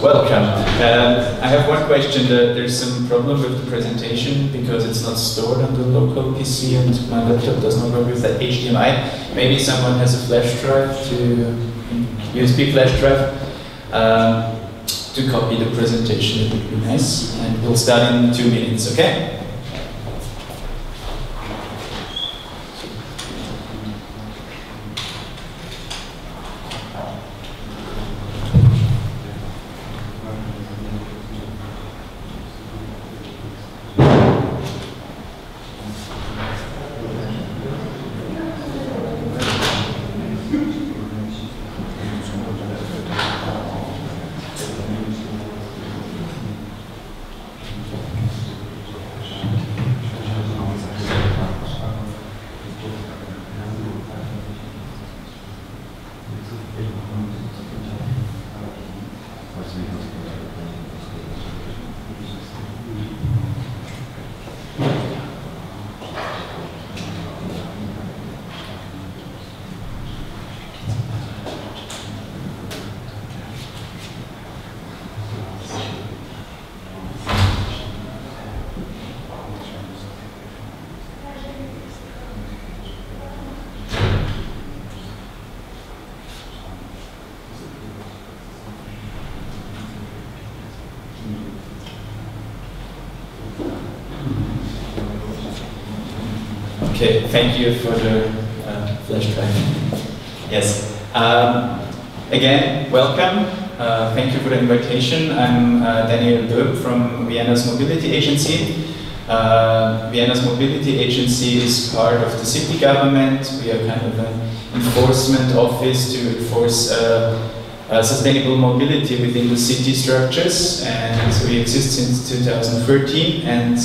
welcome. I have one question. There's some problem with the presentation because it's not stored on the local PC and my laptop does not work with that HDMI. Maybe someone has a flash drive, USB flash drive, to copy the presentation. It would be nice. And we'll start in 2 minutes, okay? Okay, thank you for the flash drive. Yes. Again, welcome. Thank you for the invitation. I'm Daniel Böhm from Vienna's mobility agency. Vienna's mobility agency is part of the city government. We are kind of an enforcement office to enforce sustainable mobility within the city structures, and so we exist since 2013, and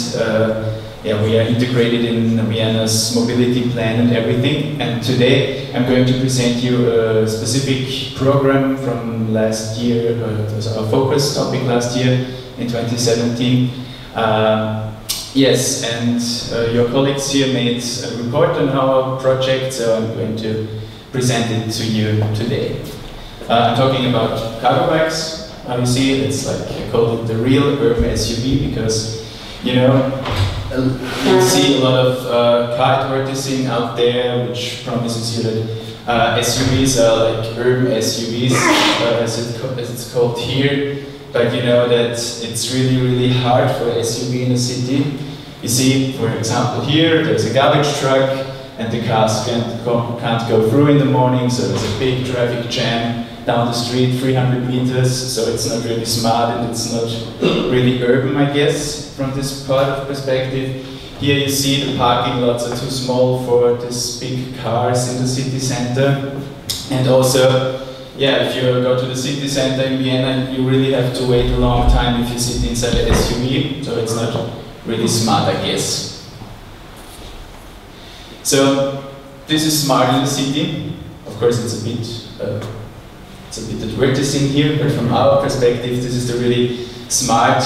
yeah, we are integrated in Vienna's mobility plan and everything. And today I'm going to present you a specific program from last year. It was our focus topic last year in 2017. Yes, and your colleagues here made a report on our project, so I'm going to present it to you today. I'm talking about cargo bikes. How you see it, it's like, I call it the real urban SUV because, you know, you see a lot of car advertising out there which promises you that SUVs are like urban SUVs, as it's called here. But you know that it's really, really hard for an SUV in a city. You see, for example, here there's a garbage truck and the cars can't go through in the morning, so there's a big traffic jam down the street, 300 meters, so it's not really smart and it's not really urban, I guess, from this part of perspective. Here you see the parking lots are too small for these big cars in the city center. And also, yeah, if you go to the city center in Vienna, you really have to wait a long time if you sit inside an SUV, so it's not really smart, I guess. So, this is smart in the city. Of course, it's a bit advertising here, but from our perspective, this is the really smart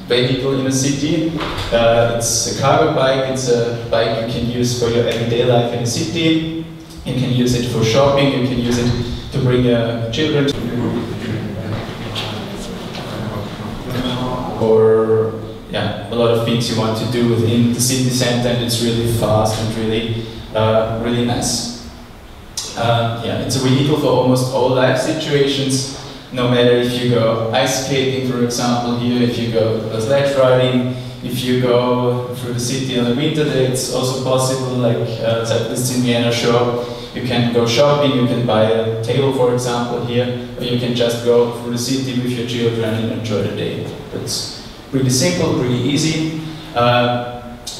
vehicle in a city. It's a cargo bike. It's a bike you can use for your everyday life in a city. You can use it for shopping. You can use it to bring children, or yeah, a lot of things you want to do within the city center, and it's really fast and really nice. Yeah, it's a vehicle for almost all life situations, no matter if you go ice skating, for example, here, if you go sledge riding, if you go through the city on a winter day, it's also possible, like cyclists in Vienna show. You can go shopping, you can buy a table, for example, here, or you can just go through the city with your children and enjoy the day. That's pretty simple, pretty easy.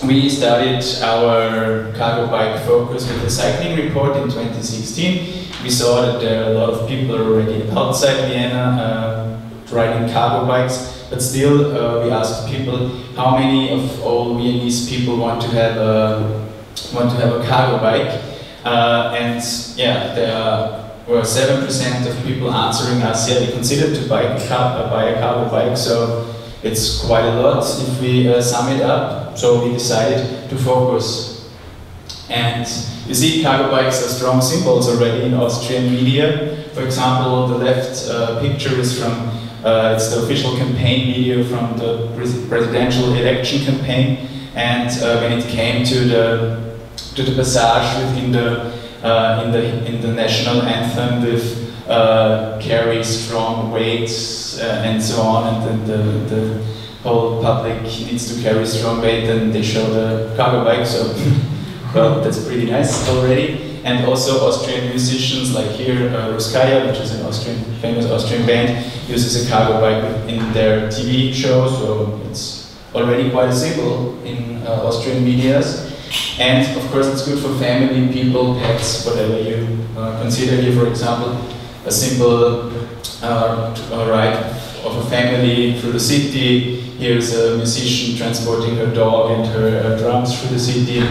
We started our cargo bike focus with a cycling report in 2016. We saw that there are a lot of people already outside Vienna riding cargo bikes, but still we asked people how many of all Viennese people want to have a cargo bike, and yeah, there were 7% of people answering us. Yeah, they considered to buy a cargo bike, so it's quite a lot if we sum it up. So we decided to focus And you see, cargo bikes are strong symbols already in Austrian media. For example, the left picture is from it's the official campaign video from the presidential election campaign. And when it came to the passage within the national anthem with carry strong weights and so on, and then the whole public needs to carry strong weight, and they show the cargo bike. So, well, that's pretty nice already. And also Austrian musicians, like here, Ruskaya, which is an famous Austrian band, uses a cargo bike in their TV show, so it's already quite a symbol in Austrian medias. And of course it's good for family, people, pets, whatever you consider here. For example, a simple ride of a family through the city. Here's a musician transporting her dog and her drums through the city.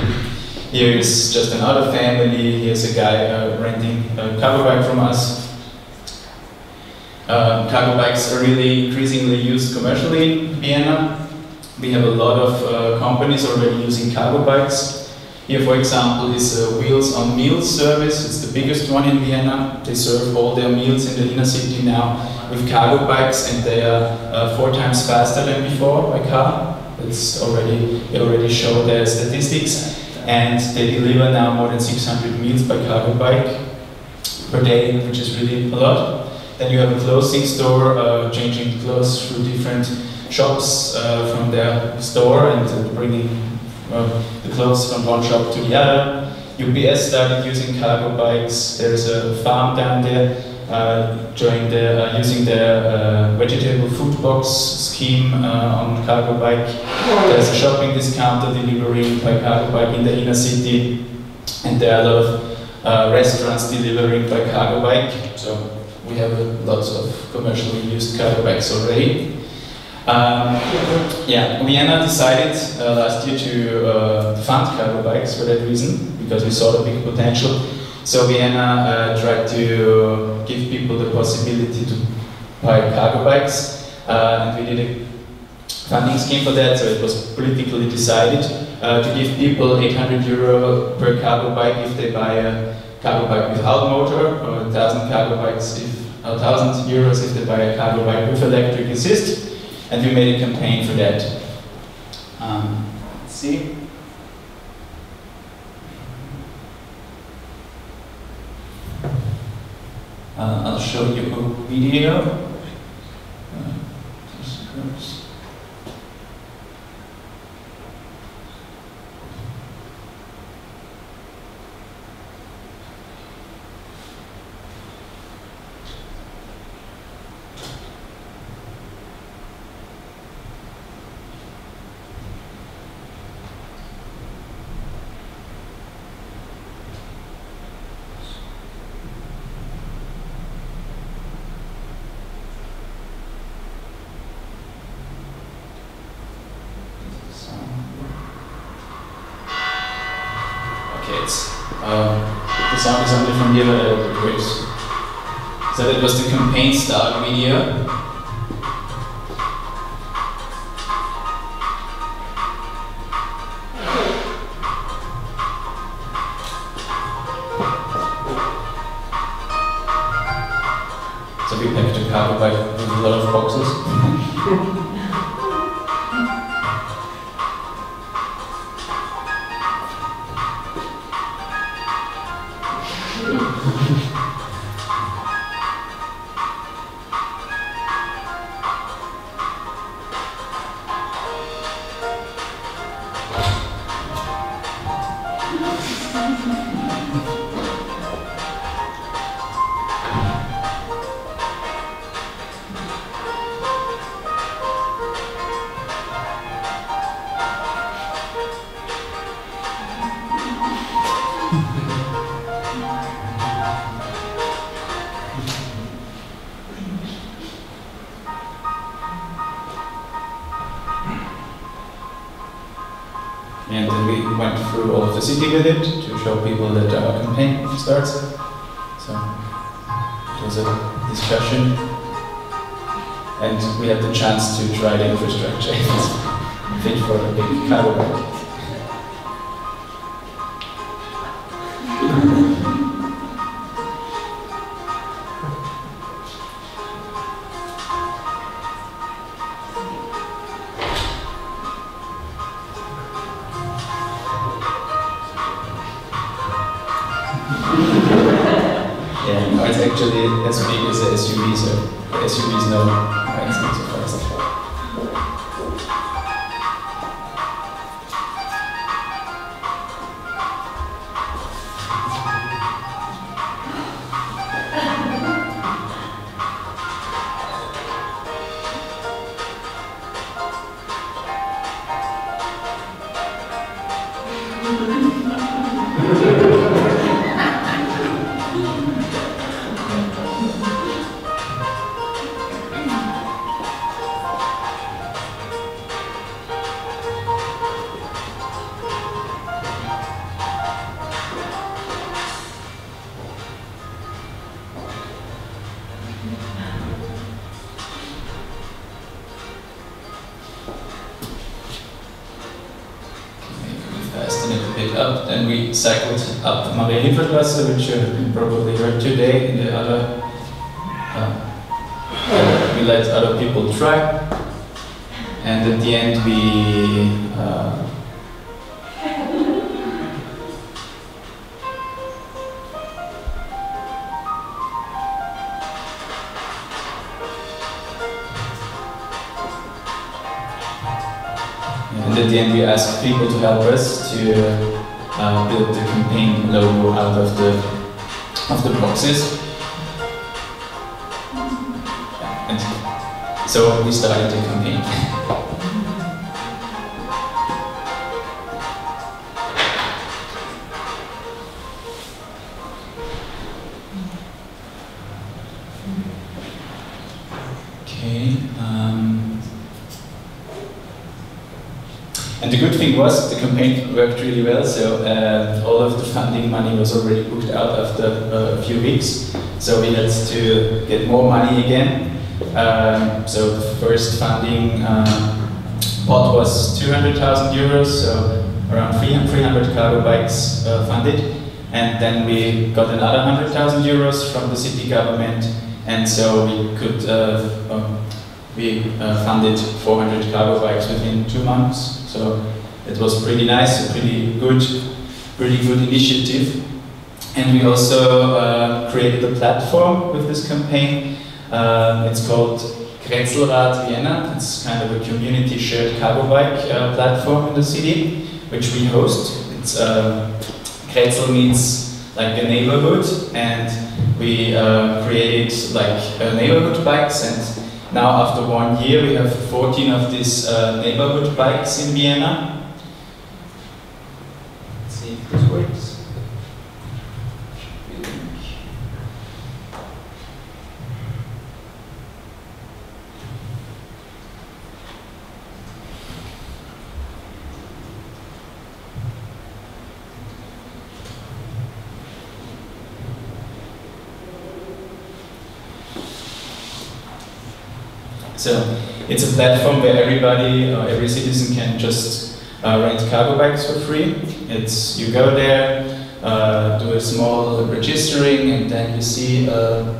Here is just another family. Here's a guy renting a cargo bike from us. Cargo bikes are really increasingly used commercially in Vienna. We have a lot of companies already using cargo bikes. Here, for example, is a Wheels on Meals service. It's the biggest one in Vienna. They serve all their meals in the inner city now with cargo bikes, and they are 4 times faster than before by car. They already show their statistics. And they deliver now more than 600 meals by cargo bike per day, which is really a lot. Then you have a clothing store, changing clothes through different shops from their store and bringing the clothes from one shop to the other. UPS started using cargo bikes. There's a farm down there using their vegetable food box scheme on cargo bike. There's a shopping discounter delivering by cargo bike in the inner city, and there are a lot of restaurants delivering by cargo bike. So we have lots of commercially used cargo bikes already. Vienna decided last year to fund cargo bikes for that reason, because we saw the big potential. So Vienna tried to give people the possibility to buy cargo bikes, and we did a funding scheme for that. So it was politically decided to give people 800 euro per cargo bike if they buy a cargo bike without motor, or 1,000 euros if they buy a cargo bike with electric assist. And we made a campaign for that. Let's see. I'll show you a video. The sound is only from here, but I will be great. So that was the campaign start video. So we packed a cargo bike with a lot of boxes. And then we went through all of the city with it to show people that our campaign starts. So it was a discussion, and we had the chance to try the infrastructure and fit for a big cargo bike. actually as big as the SUV, so the SUVs know why it's not so fast. Up, then we cycled up Marienhilferstraße, which you probably heard today in the other. We let other people try, and at the end we asked people to help us to build the campaign logo out of the boxes. And so we started the campaign. Okay. And the good thing was the campaign worked really well, so all of the funding money was already booked out after a few weeks, so we had to get more money again. So the first funding pot was 200,000 euros, so around 300 cargo bikes funded, and then we got another 100,000 euros from the city government, and so we could funded 400 cargo bikes within 2 months. So it was pretty nice, a pretty good initiative. And we also created a platform with this campaign. It's called Kretzelrad Vienna. It's kind of a community shared cargo bike platform in the city, which we host. It's Kretzel means like a neighborhood, and we created like neighborhood bikes. And now, after 1 year, we have 14 of these neighborhood bikes in Vienna. Let's see if this works. So it's a platform where everybody, every citizen can just rent cargo bikes for free. It's, you go there, do a small registering, and then you see a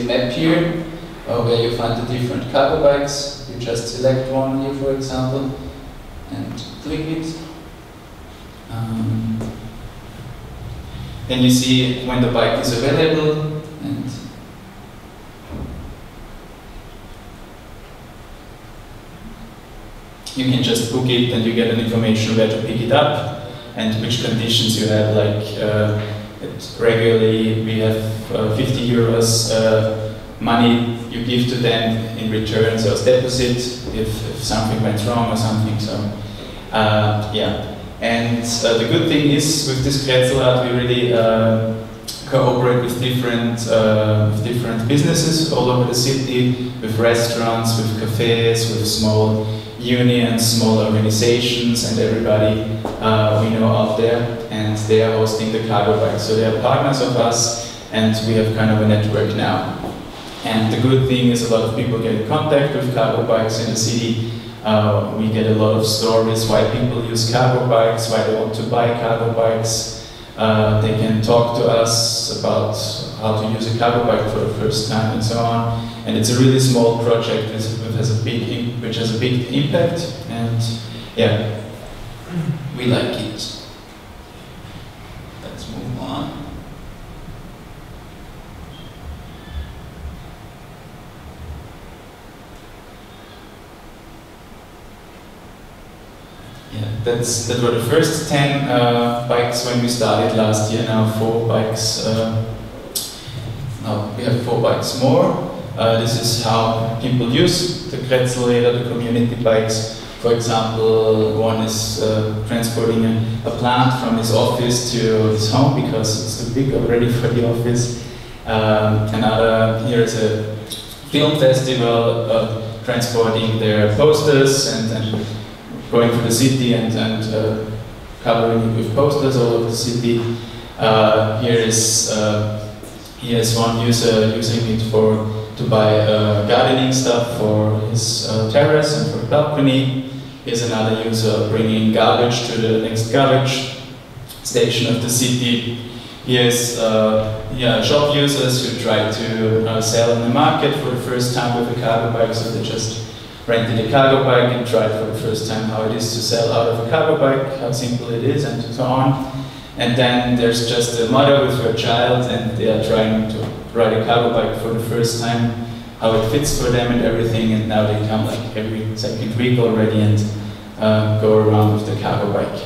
map here where you find the different cargo bikes. You just select one here, for example, and click it. Then you see when the bike is available, and you can just book it, and you get an information where to pick it up and which conditions you have. Like regularly, we have 50 euros money you give to them in return, so as deposit if something went wrong or something. So yeah. And the good thing is, with this Kretzelrad, we really cooperate with different businesses all over the city, with restaurants, with cafes, with small unions, small organizations, and everybody we know out there, and they are hosting the cargo bikes. So they are partners of us, and we have kind of a network now. And the good thing is a lot of people get in contact with cargo bikes in the city. We get a lot of stories why people use cargo bikes, why they want to buy cargo bikes. They can talk to us about how to use a cargo bike for the first time and so on. And it's a really small project which has a big impact. And yeah. we like it. Let's move on. Yeah, that were the first 10 bikes when we started last year. Now 4 bikes. Now we have 4 bikes more. This is how people use the Kretzel, the community bikes. For example, one is transporting a plant from his office to his home because it's too big already for the office. Another, here is a film festival transporting their posters and going through the city and covering it with posters all over the city. Here is one user using it to buy gardening stuff for his terrace and for balcony. Here's another user bringing garbage to the next garbage station of the city. Here's shop users who try to sell in the market for the first time with a cargo bike, so they just rented a cargo bike and tried for the first time how it is to sell out of a cargo bike, how simple it is, and so on. And then there's just a mother with her child, and they are trying to ride a cargo bike for the first time, how it fits for them and everything, and now they come like every second week already and go around with the cargo bike.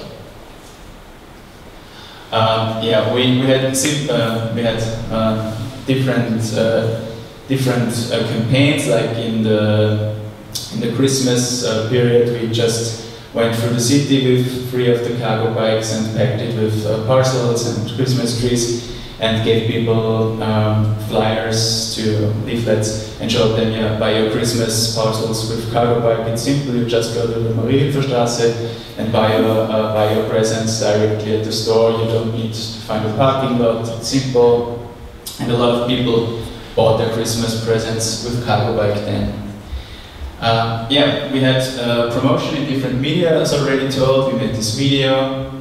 We had different campaigns, like in the Christmas period. We just went through the city with 3 of the cargo bikes and packed it with parcels and Christmas trees, and gave people flyers to leaflets and showed them, buy your Christmas parcels with cargo bike. It's simple, you just go to the Marienhilferstraße and buy your presents directly at the store. You don't need to find a parking lot, it's simple. And a lot of people bought their Christmas presents with cargo bike then. We had promotion in different media, as already told. We made this video.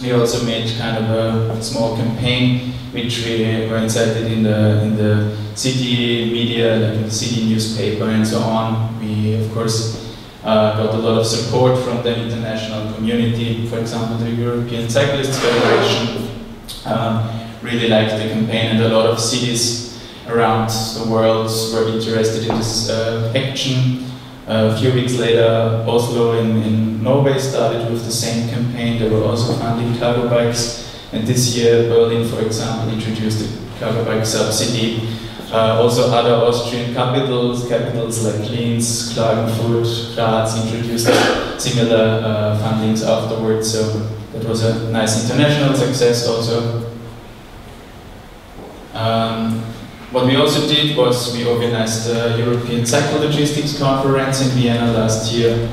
We also made kind of a small campaign, which we were incited in the city media, like in the city newspaper and so on. We, of course, got a lot of support from the international community. For example, the European Cyclists Federation really liked the campaign, and a lot of cities around the world were interested in this action. A few weeks later, Oslo in Norway started with the same campaign. They were also funding cargo bikes. And this year, Berlin, for example, introduced the cargo bike subsidy. Also other Austrian capitals like Linz, Klagenfurt, Graz introduced similar fundings afterwards. So that was a nice international success also. What we also did was we organized a European Cycle Logistics Conference in Vienna last year.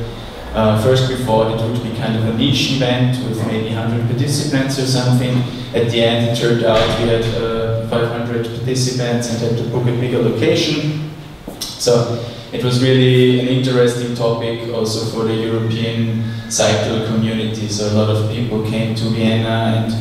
First we thought it would be kind of a niche event with maybe 100 participants or something. At the end it turned out we had 500 participants and had to book a bigger location. So it was really an interesting topic also for the European cycle community. So a lot of people came to Vienna and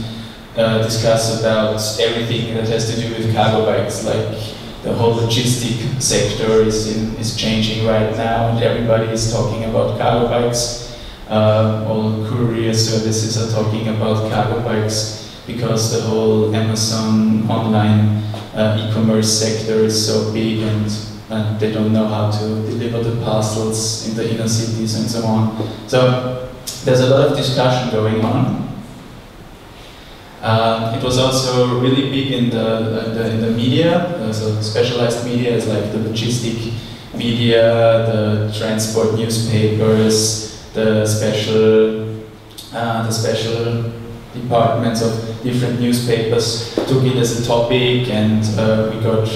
discuss about everything that has to do with cargo bikes, like the whole logistic sector is changing right now, and everybody is talking about cargo bikes. All courier services are talking about cargo bikes because the whole Amazon online e-commerce sector is so big, and they don't know how to deliver the parcels in the inner cities and so on. So there's a lot of discussion going on. It was also really big in the media, so specialized media is like the logistic media, the transport newspapers, the special departments of different newspapers took it as a topic, and we got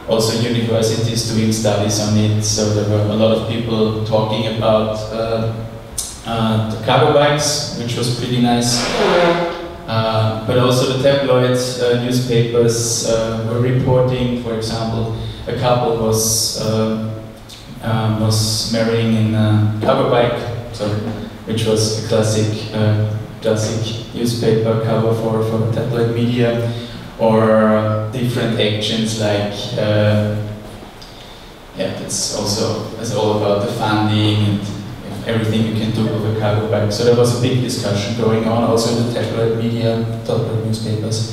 also universities doing studies on it, so there were a lot of people talking about the cargo bikes, which was pretty nice. But also the tabloid newspapers were reporting. For example, a couple was marrying in a cargo bike, which was a classic newspaper cover for tabloid media, or different actions like it's all about the funding, and everything you can do with a cargo bike. So there was a big discussion going on also in the tabloid media, tabloid newspapers.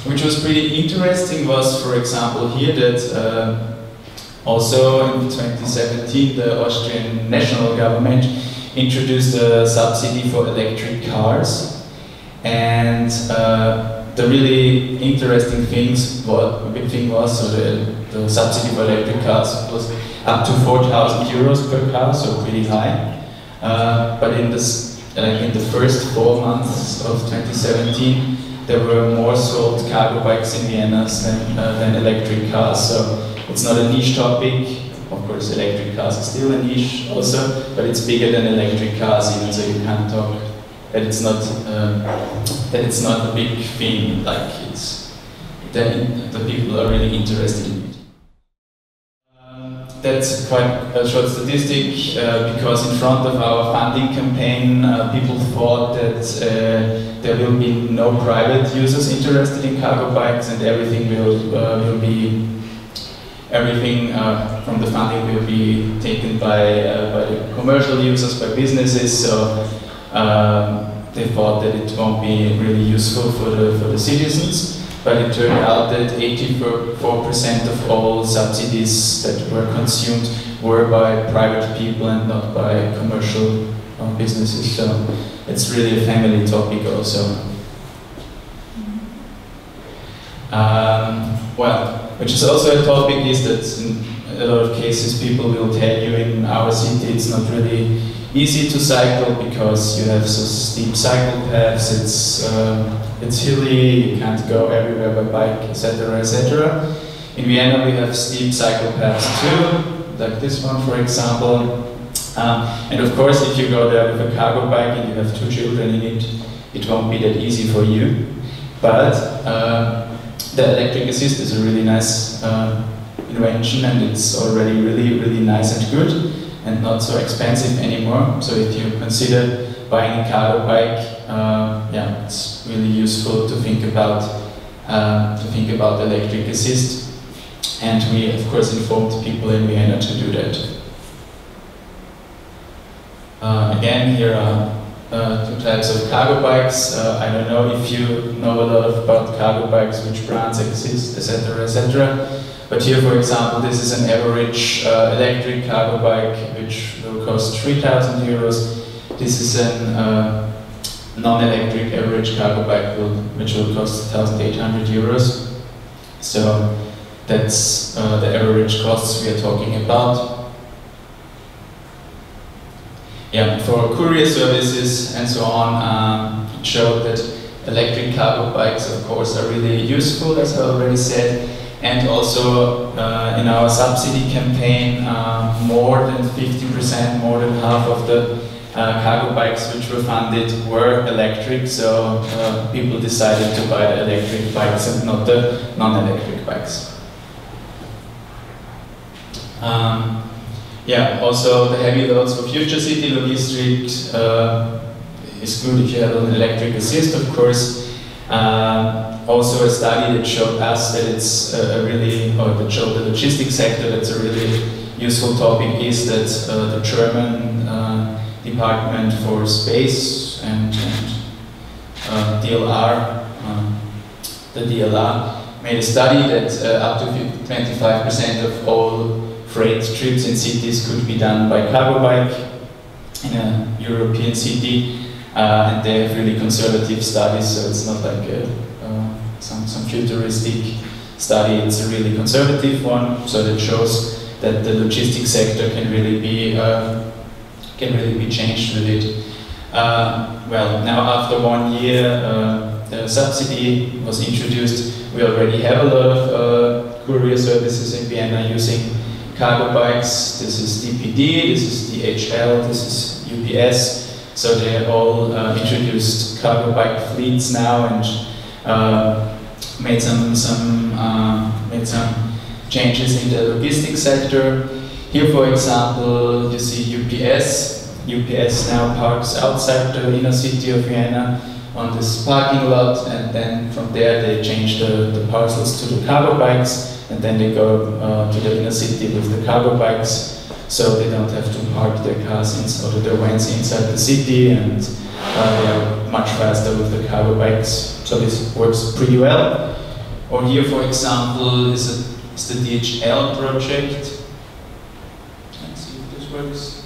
Which was pretty interesting was, for example, here that also in 2017 the Austrian national government introduced a subsidy for electric cars, and the really interesting thing was so the subsidy for electric cars was up to 4,000 euros per car, so pretty high. But in the first 4 months of 2017, there were more sold cargo bikes in Vienna than electric cars. So it's not a niche topic. Of course, electric cars are still a niche also, but it's bigger than electric cars even. So you can't talk that it's not a big thing. Like the people are really interested in it. That's quite a short statistic because in front of our funding campaign, people thought that there will be no private users interested in cargo bikes, and everything from the funding will be taken by the commercial users, by businesses. So they thought that it won't be really useful for the citizens. But it turned out that 84% of all subsidies that were consumed were by private people and not by commercial businesses. So it's really a family topic also. Which is also a topic is that in a lot of cases people will tell you in our city it's not really easy to cycle because you have so steep cycle paths, it's hilly, you can't go everywhere by bike, etc., etc. In Vienna we have steep cycle paths too, like this one for example. And of course if you go there with a cargo bike and you have 2 children in it, it won't be that easy for you. But the electric assist is a really nice invention, and it's already really nice and good and not so expensive anymore. So if you consider buying a cargo bike, it's really useful to think about electric assist, and we of course informed people in Vienna to do that. Again, here are 2 types of cargo bikes. I don't know if you know a lot about cargo bikes, which brands exist, etc., etc. But here, for example, this is an average electric cargo bike, which will cost 3,000 euros. This is a non-electric average cargo bike, which will cost 1,800 euros. So that's the average costs we are talking about. Yeah, for courier services and so on, it showed that electric cargo bikes, of course, are really useful, as I already said. And also in our subsidy campaign, more than 50%, more than half of the cargo bikes which were funded were electric. So people decided to buy the electric bikes and not the non-electric bikes. Also the heavy loads for future city logistics is good if you have an electric assist, of course. Also a study that showed us that it's that showed the logistics sector that's a really useful topic is that the German Department for Space and DLR, the DLR made a study that up to 25% of all freight trips in cities could be done by cargo bike in a European city, and they have really conservative studies, so it's not like some futuristic study, it's a really conservative one, so that shows that the logistics sector can really be changed with it. Now after 1 year the subsidy was introduced, we already have a lot of courier services in Vienna using cargo bikes. This is DPD, this is DHL, this is UPS. So they have all introduced cargo bike fleets now and made some changes in the logistics sector. Here, for example, you see UPS. UPS now parks outside the inner city of Vienna on this parking lot, and then from there they change the parcels to the cargo bikes, and then they go to the inner city with the cargo bikes. so they don't have to park their cars or their vans inside the city, and they are much faster with the cargo bikes. So this works pretty well. Or here, for example, is the DHL project. Let's see if this works.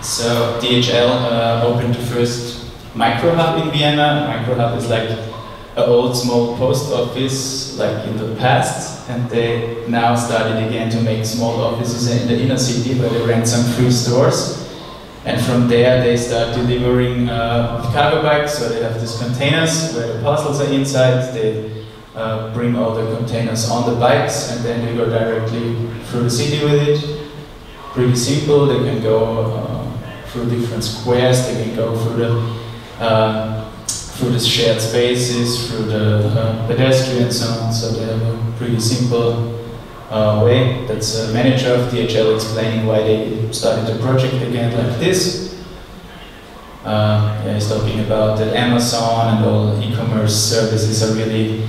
So DHL opened the first micro hub in Vienna. Micro hub is like an old small post office like in the past, and they now started again to make small offices in the inner city where they rent some free stores. And from there they start delivering cargo bikes, so they have these containers where the parcels are inside. They bring all the containers on the bikes, and then they go directly through the city with it. Pretty simple. They can go through different squares. They can go through the shared spaces, through the pedestrian zone. So they have a pretty simple way. That's a manager of DHL explaining why they started the project again like this. Yeah, he's talking about that Amazon and all e-commerce services are really,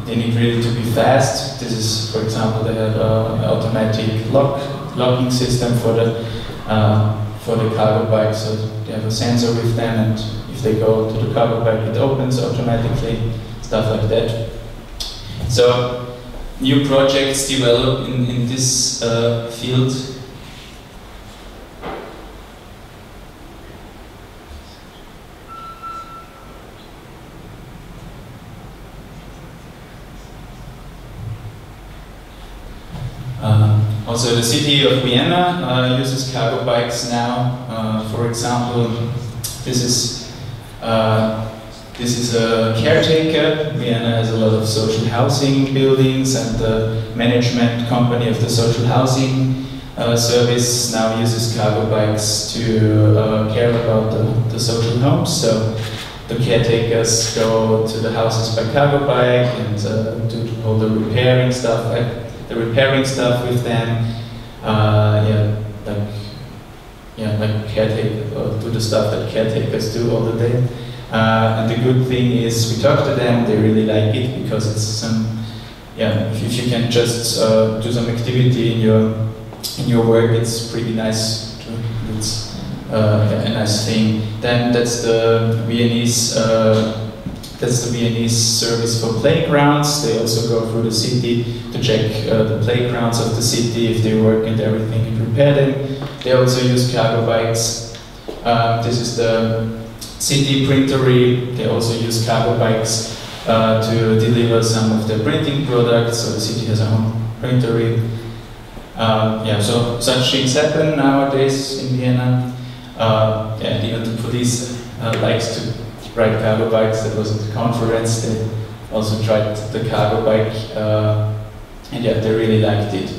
they need really to be fast. This is, for example, they have an automatic locking system for the cargo bike, so they have a sensor with them, and if they go to the cargo bike, it opens automatically, stuff like that. So new projects develop in this field. Also, the city of Vienna uses cargo bikes now. For example, this is a caretaker. Vienna has a lot of social housing buildings, and the management company of the social housing service now uses cargo bikes to care about the social homes. So the caretakers go to the houses by cargo bike and do all the repairing stuff. With them, like caretaker, do the stuff that caretakers do all the day. And the good thing is, we talk to them; they really like it because it's some, if you can just do some activity in your work, it's pretty nice. It's a nice thing. Then that's the Viennese. That's the Viennese service for playgrounds. They also go through the city to check the playgrounds of the city, if they work and everything, and repair them. They also use cargo bikes. This is the city printery. They also use cargo bikes to deliver some of their printing products. So the city has a own printery. So such things happen nowadays in Vienna. And even the police likes to ride cargo bikes. That was at the conference. They also tried the cargo bike, and they really liked it.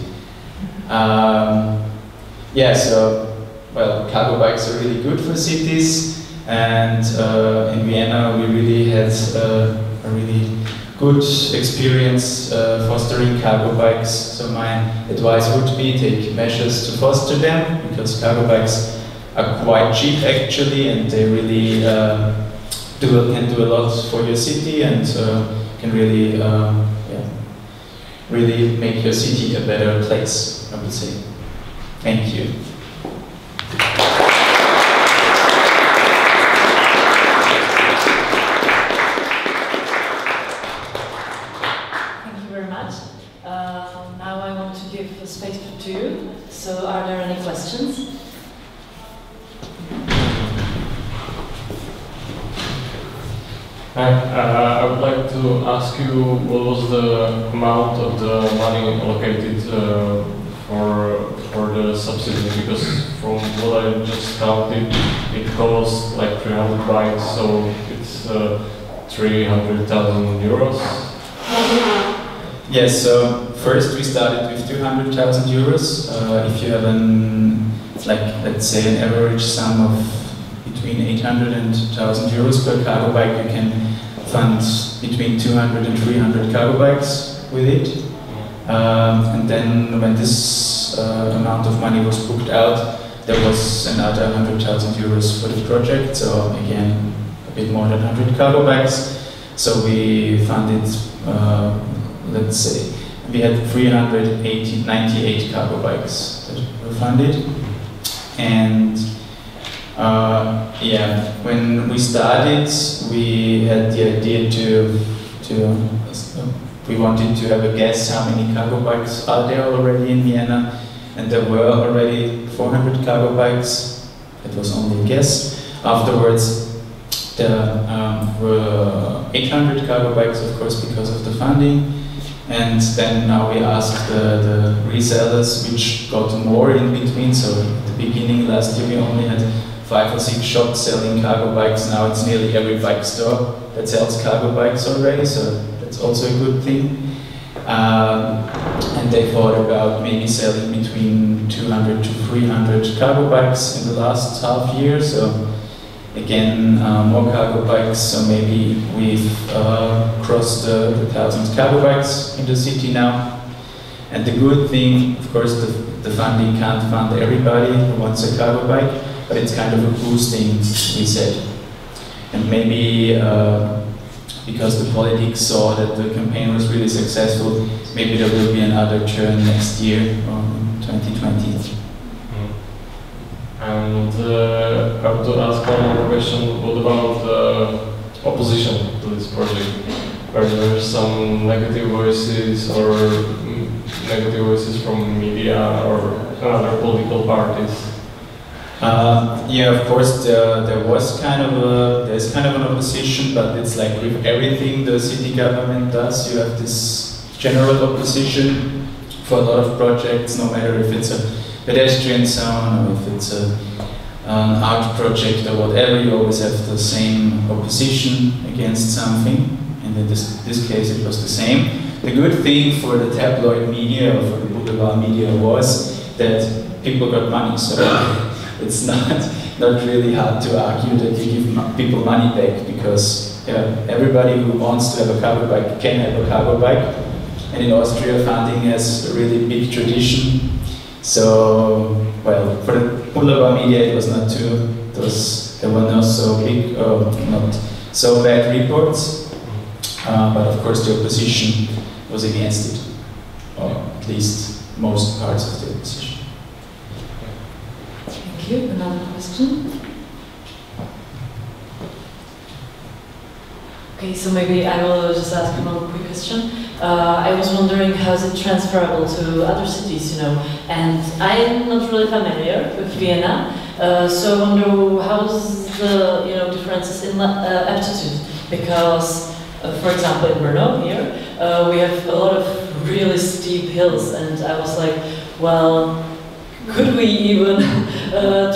Cargo bikes are really good for cities, and in Vienna we really had a really good experience fostering cargo bikes. So my advice would be take measures to foster them, because cargo bikes are quite cheap actually, and they really can do a lot for your city, and can really really make your city a better place, I would say. Thank you. Thank you very much. Now I want to give a space for two. So are there any questions? Hi, I would like to ask you what was the amount of the money allocated for the subsidy, because from what I just counted, it costs like 300 bikes, so it's 300,000 euros. Yes, so first we started with 200,000 euros. If you have let's say an average sum of between 800 and 1,000 euros per cargo bike, you can fund between 200 and 300 cargo bikes with it. And then when this amount of money was booked out, there was another 100,000 euros for the project, so again a bit more than 100 cargo bikes. So we funded, let's say, we had 398 cargo bikes that were funded. And when we started, we had the idea we wanted to have a guess how many cargo bikes are there already in Vienna, and there were already 400 cargo bikes. It was only a guess. Afterwards, there were 800 cargo bikes, of course, because of the funding. And then now we asked the resellers, which got more in between. So at the beginning last year, we only had 5 or 6 shops selling cargo bikes. Now it's nearly every bike store that sells cargo bikes already, so that's also a good thing. And they thought about maybe selling between 200 to 300 cargo bikes in the last half year. So again, more cargo bikes, so maybe we've crossed the 1,000 cargo bikes in the city now. And the good thing, of course, the funding can't fund everybody who wants a cargo bike, but it's kind of a boosting, we said. And maybe because the politics saw that the campaign was really successful, maybe there will be another turn next year, or 2020. And I want to ask one more question. What about opposition to this project? Are there some negative voices or negative voices from media or other political parties? Yeah, of course, there's kind of an opposition, but it's like with everything the city government does, you have this general opposition for a lot of projects, no matter if it's a pedestrian zone or if it's an art project or whatever, you always have the same opposition against something, and in this case it was the same. The good thing for the tabloid media or for the boulevard media was that people got money, so it's not really hard to argue that you give people money back, because everybody who wants to have a cargo bike can have a cargo bike, and in Austria funding has a really big tradition. So, well, for the boulevard media it was not too, there were not so big, not so bad reports, but of course the opposition was against it, or at least most parts of the opposition. Thank you. Another question? Okay, so maybe I will just ask one quick question. I was wondering how is it transferable to other cities, and I'm not really familiar with Vienna, so I wonder how's the differences in altitude, because for example in Brno here we have a lot of really steep hills, and I was like, well, could we even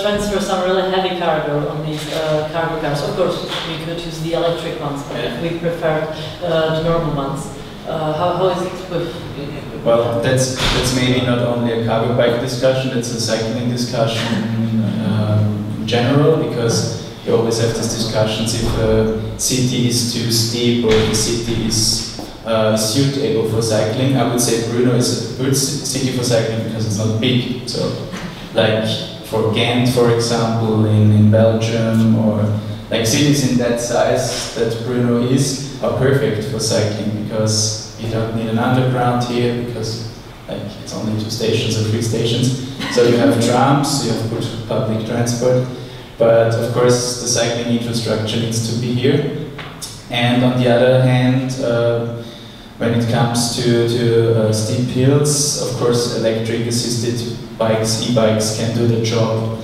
transfer some really heavy cargo on these cargo cars? Of course, we could use the electric ones, but if we prefer the normal ones, how is it with? Well, that's maybe not only a cargo bike discussion, that's a cycling discussion in general, because you always have these discussions if a city is too steep or if a city is suitable for cycling. I would say Brno is a good city for cycling because it's not big. So, like for Ghent, for example, in Belgium, or like cities in that size that Brno is, are perfect for cycling, because you don't need an underground here, because like it's only 2 stations or 3 stations. So you have trams, you have good public transport, but of course the cycling infrastructure needs to be here. And on the other hand, when it comes to steep hills, of course electric assisted bikes, e-bikes, can do the job.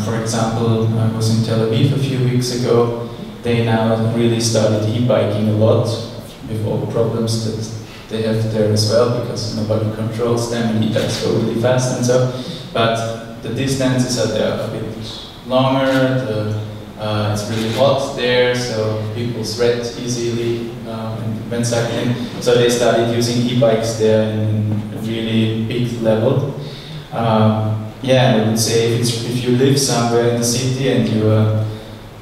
For example, I was in Tel Aviv a few weeks ago. they now really started e-biking a lot, with all the problems that they have there as well, because nobody controls them and e-bikes go really fast and so. But the distances are there a bit longer, it's really hot there, so people sweat easily when cycling. So they started using e-bikes there in a really big level. Yeah, I would say if you live somewhere in the city and you are,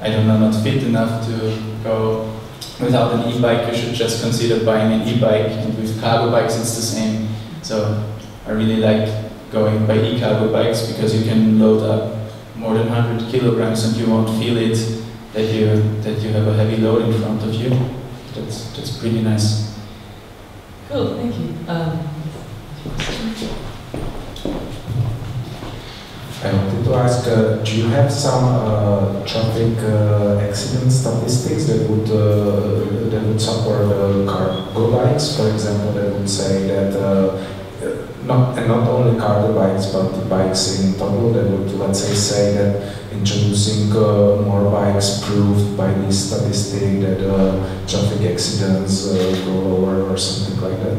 I don't know, not fit enough to go without an e-bike, you should just consider buying an e-bike, and with cargo bikes it's the same. So I really like going by e-cargo bikes because you can load up more than 100 kilograms and you won't feel it that you have a heavy load in front of you. That's pretty nice. Cool, thank you. I wanted to ask, do you have some traffic accident statistics that would support cargo bikes? For example, that would say that not only cargo bikes, but the bikes in total, that would, let's say that introducing more bikes proved by this statistic that traffic accidents go lower or something like that?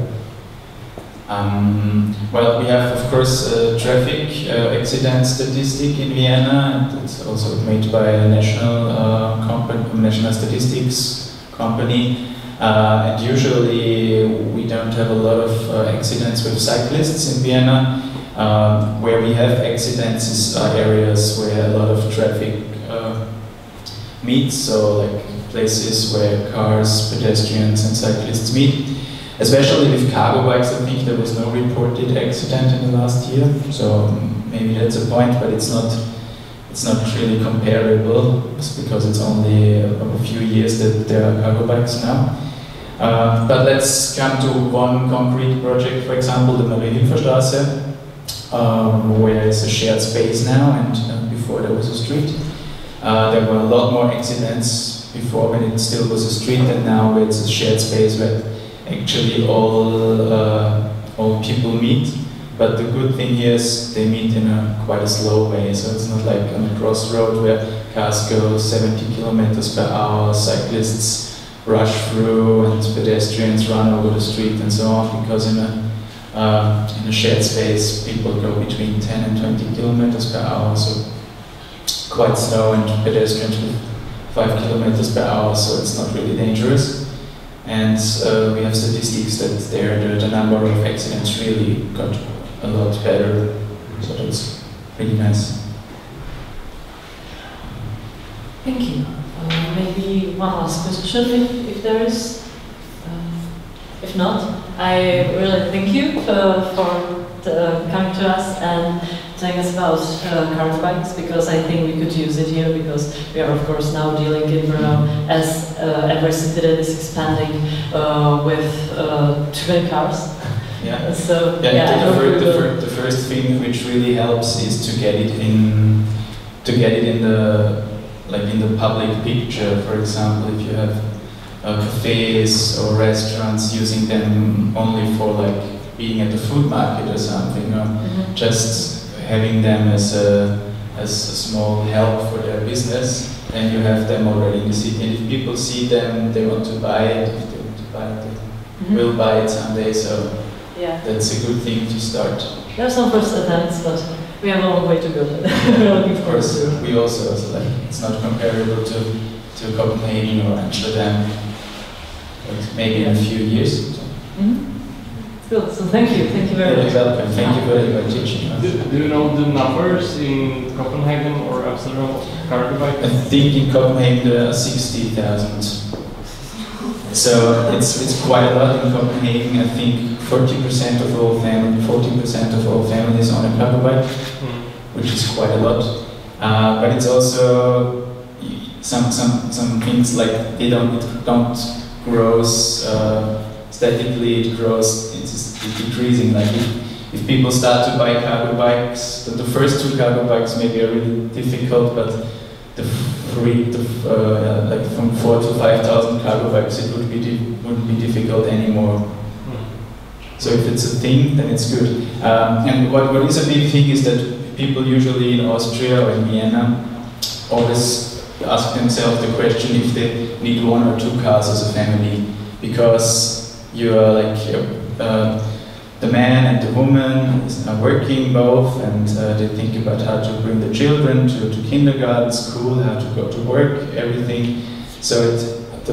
Well, we have, of course, a traffic accident statistic in Vienna, and it's also made by a national statistics company. And usually we don't have a lot of accidents with cyclists in Vienna. Where we have accidents is areas where a lot of traffic meets, so like places where cars, pedestrians and cyclists meet. Especially with cargo bikes, I think there was no reported accident in the last year, so maybe that's a point, but it's not really comparable, because it's only a few years that there are cargo bikes now. But let's come to one concrete project, for example, the Marie-Hilfer-Straße, where it's a shared space now, and before there was a street. There were a lot more accidents before when it still was a street, and now it's a shared space where actually all people meet. But the good thing here is they meet in quite a slow way, so it's not like on a crossroad where cars go 70 kilometers per hour, cyclists rush through and pedestrians run over the street and so on, because in a shared space people go between 10 and 20 kilometers per hour, so quite slow, and pedestrians with 5 kilometers per hour, so it's not really dangerous. And we have statistics that the number of accidents really got a lot better, so that's pretty nice. Thank you. Maybe one last question, if there is. If not, I really thank you for coming to us and telling us about cargo bikes, because I think we could use it here, because we are of course now dealing in Brno as every city that is expanding with too many cars. Yeah. So yeah, the first thing which really helps is to get it in the public picture. For example, if you have cafes or restaurants using them only for like being at the food market or something, or just having them as a small help for their business, and you have them already in the city. And if people see them, they want to buy it. If they want to buy it, they will buy it someday. So yeah, that's a good thing to start. There are some first attempts, but we have a long way to go. Of course, we also like, it's not comparable to Copenhagen or Amsterdam. But maybe in a few years. Cool. So thank you very much. You're welcome. Thank you very much for teaching us. Do you know the numbers in Copenhagen or Amsterdam of cargo bikes? I think in Copenhagen there are 60,000. So it's quite a lot in Copenhagen. I think 40% of all families own a cargo bike, which is quite a lot. But it's also some things like they don't grows statically. It grows. It's decreasing. Like if people start to buy cargo bikes, the first two cargo bikes maybe are really difficult, but like from 4,000 to 5,000 cargo bikes, it wouldn't be difficult anymore. So if it's a thing, then it's good. And what is a big thing is that people usually in Austria or in Vienna always ask themselves the question if they need 1 or 2 cars as a family, because you are like the man and the woman are working both, and they think about how to bring the children to kindergarten, school, how to go to work, everything. So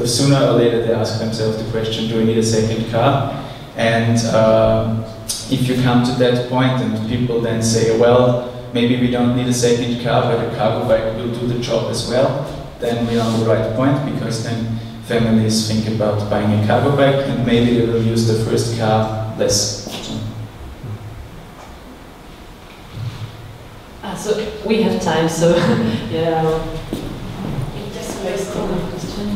sooner or later they ask themselves the question, do we need a second car? And if you come to that point and people then say, well, maybe we don't need a second car, but a cargo bike will do the job as well, then we're on the right point, because then families think about buying a cargo bike, and maybe they will use the first car less. So we have time, so yeah. Just a very common question.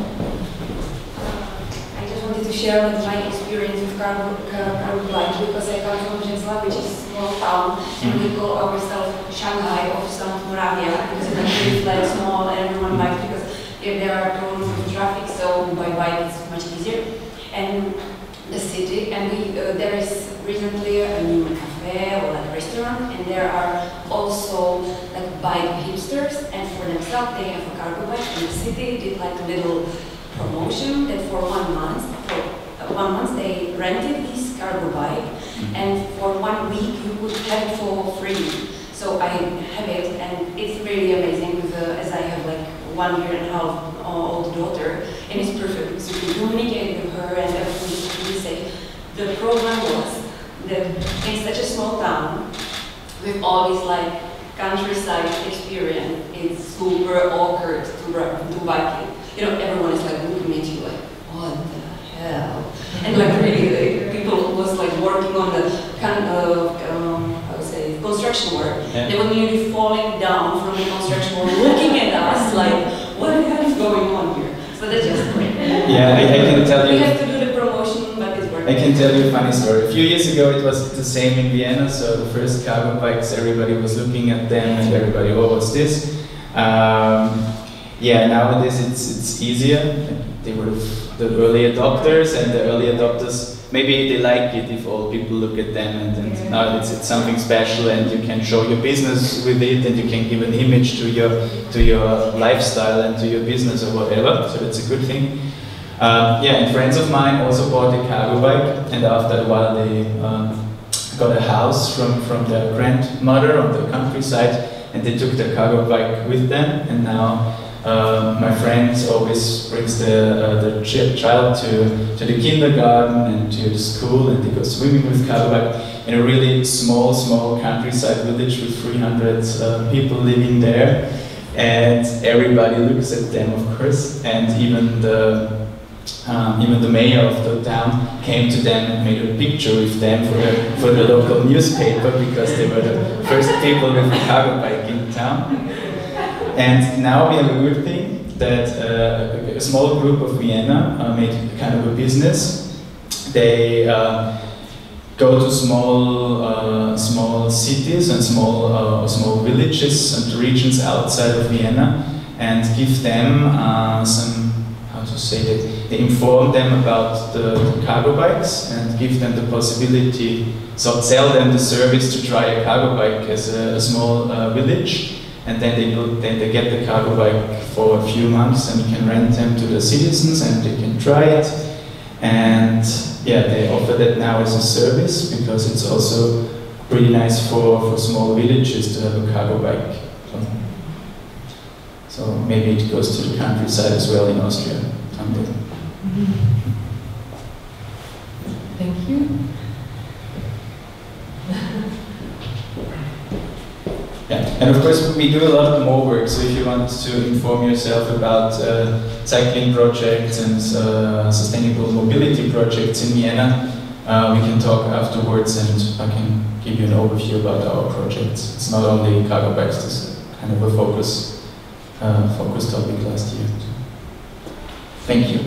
I just wanted to share with my experience with cargo bike, because I come from Změna, which is a small town, and we call ourselves Shanghai of South Moravia, because it's really like small and everyone bikes, because if there are problems with traffic, so by bike it's much easier. And the city, and there is recently a new cafe or like restaurant, and there are also like bike hipsters, and for themselves they have a cargo bike, and the city did like a little promotion that for 1 month, they rented this cargo bike, and for 1 week you could have it for free. So I have it, and it's really amazing, as I have like 1 year and a half old daughter, and it's perfect, so you communicate with her and everything is really safe. The problem was that in such a small town, with all this like countryside experience, it's super awkward to bike it. You know, everyone is like looking at you like, what the hell? And like really, like, people was like working on the kind of, I would say, construction work. Yeah. They were nearly falling down from the construction work, looking at us like, what the hell is going on here? So that's just great. Yeah, I can tell you. We have to do the promotion, but it's working. I can tell you a funny story. A few years ago it was the same in Vienna, so the first cargo bikes, everybody was looking at them and everybody, oh, what's this? Yeah, nowadays it's easier. They were the early adopters, and the early adopters, maybe they like it if all people look at them, and now it's something special, and you can show your business with it, and you can give an image to your lifestyle and to your business or whatever, so that's a good thing. Yeah, and friends of mine also bought a cargo bike, and after a while they got a house from their grandmother on the countryside, and they took their cargo bike with them, and now my friend always brings the child to the kindergarten and to the school, and they go swimming with cargo bike in a really small countryside village with 300 people living there, and everybody looks at them, of course, and even the mayor of the town came to them and made a picture with them for the local newspaper, because they were the first people with a cargo bike in town. And now we have a good thing that a small group of Vienna made kind of a business. They go to small cities and small villages and regions outside of Vienna, and give them some, how to say that, they inform them about the cargo bikes and give them the possibility, so sell them the service to try a cargo bike as a small village. And then they get the cargo bike for a few months, and you can rent them to the citizens and they can try it. And yeah, they offer that now as a service, because it's also pretty nice for small villages to have a cargo bike. So maybe it goes to the countryside as well in Austria someday. Thank you. Yeah, and of course we do a lot more work, so if you want to inform yourself about cycling projects and sustainable mobility projects in Vienna, we can talk afterwards, and I can give you an overview about our projects. It's not only cargo bikes, it's kind of a focus topic last year. Thank you.